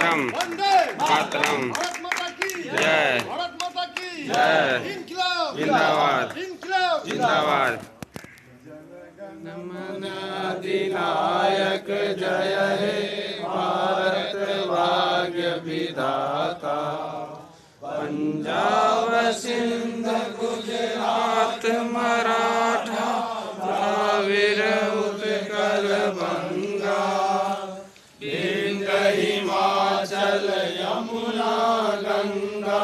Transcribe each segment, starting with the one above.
मातरम वंदे मातरम भारत माता की जय भारत माता की जय इनकलाब जिंदाबाद इनकलाब जिंदाबाद अधिनायक जय हे भारत भाग्य विधाता। पंजाब सिंध गुजरात मराठा द्राविड़ उत्कल बंगा विंध्य हिमाचल यमुना गंगा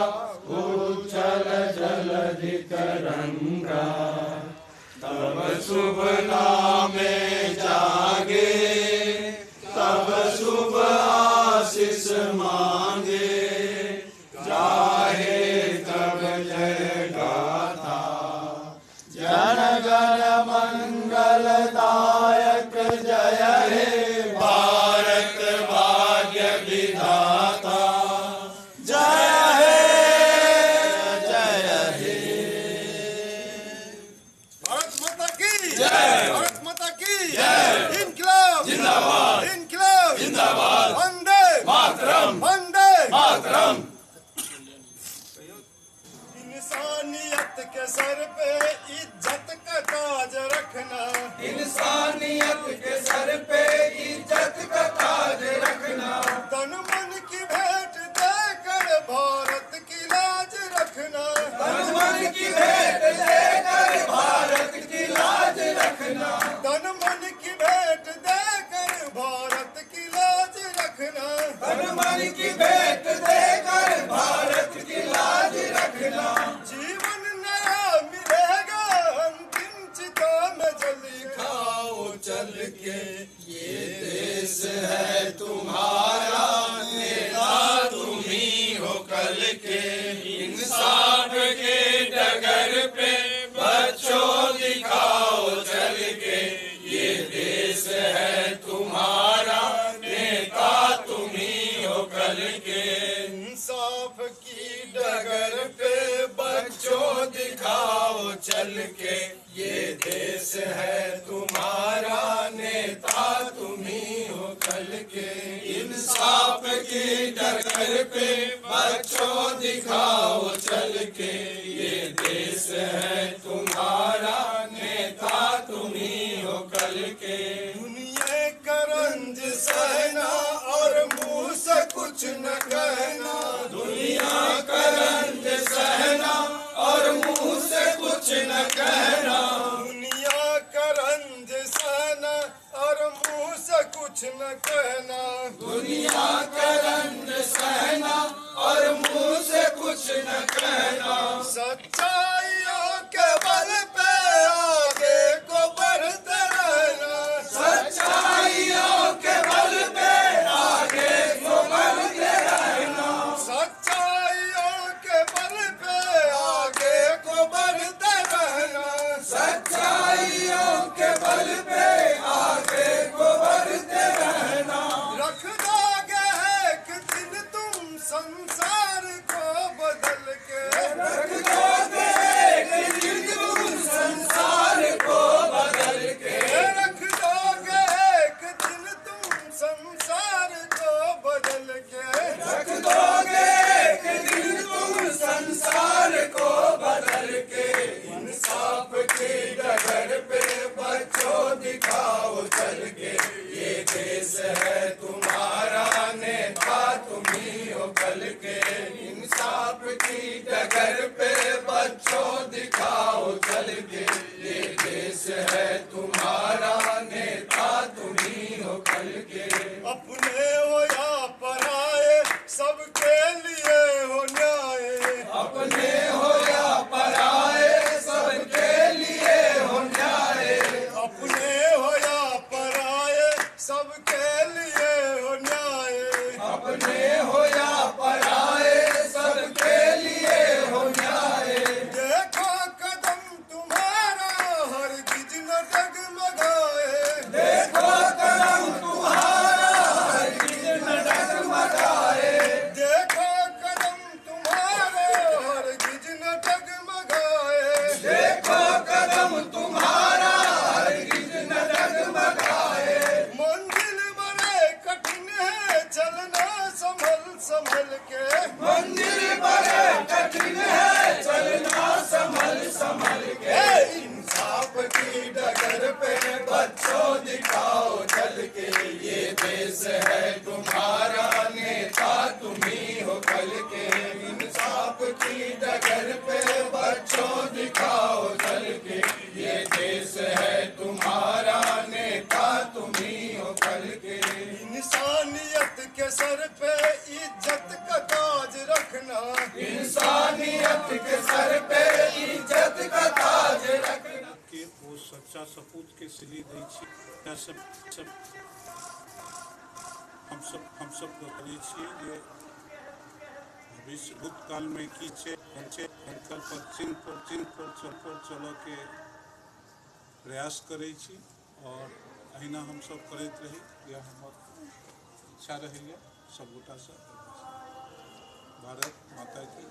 उच्छल जलधि तरंगा। तब शुभ नामे जागे तब शुभ आशीष मांगे जाहे तब जय गाथा। जन गण मंगलदायक जय हे भारत भाग्य विधाता। जय हे जय हे भारत माता की जय भारत माता की जय इनकलाब जिंदाबाद इनकलाब जिंदाबाद वंदे मातरम वंदे मातरम। इंसानियत के सर पे इज्जत का ताज रखना इंसानियत के सर पे इज्जत का ताज रखना। तन मन की भेंट देकर भारत की लाज रखना तन मन की भेंट देकर भारत की लाज रखना। तन मन की भेंट देकर भारत की लाज रखना तन मन की भेंट देकर भारत की लाज रखना। जीवन नया मिलेगा अंतिम चिता में जली खाओ चल के ये देश है तुम्हारा नेता तुम ही हो कल के। इंसाफ के डगर पे बच्चों दिखाओ चल के ये देश है तुम्हारा नेता तुम ही हो कल के। इंसाफ की डगर पे बच्चों दिखाओ चल के ये देश है तुम्हारा नेता तुम ही हो कल के। इंसाफ की डगर पे बच्चों दिखाओ चल के ये देश है तुम्हारा नेता तुम ही हो कल के। दुनिया का रंज सहना और मुंह से कुछ न कहना। दुनिया का रंज सहना और मुंह से कुछ न कहना। दुनिया का रंज सहना और मुंह से कुछ न कहना दुनिया का रंज सहना और मुंह से कुछ न कहना। सच्चाइयों के बल पे आगे को बढ़ते रहना सच्चाइयों के बल पे आगे को बढ़ते रहना। सच्चाइयों के बल पे आगे को बढ़ते रहना सच्चाइयों के बल पे आगे को बढ़ते रहना। रख दोगे एक दिन तुम संसार को बदल के रख दोगे एक दिन तुम संसार को बदल के। रख दोगे एक दिन तुम संसार को बदल के रख दोगे एक दिन तुम संसार को बदल के। इंसाफ की डगर पे बच्चों दिखाओ चल के ये देश है तुम्हारा नेता तुम ही हो कल के। इंसाफ की डगर पे बच्चों दिखाओ चल के ये देश है तुम्हारा नेता तुम ही हो कल के। अपने हो या पराए सबके लिए हो न्याय अपने हो या पराए सबके लिए हो न्याय। अपने हो या पराए सबके लिए हो न्याय अपने हो या पराए सबके लिए हो न्याय। देखो कदम तुम्हारा हरगिज न डगमगाए देखो कदम तुम्हारा हरगिज न डगमगाए। देखो कदम तुम्हारा हरगिज न डगमगाए देखो कदम तुम्हारा हरगिज न डगमगाए। मंजिल के सर पे इज्जत का ताज रखना, इंसानियत के सर पे इज्जत का ताज रखना। के वो सच्चा सपूत के सिली दै छी सब हम सब करै छियै जे भविष्य भूतकाल में की छै हुनकर पर चिन्ह पर चलऽ के प्रयास करै छी और अहिना हम सब करैत रही। यह हमर इच्छा रहैया सब गोटा से। भारत माता की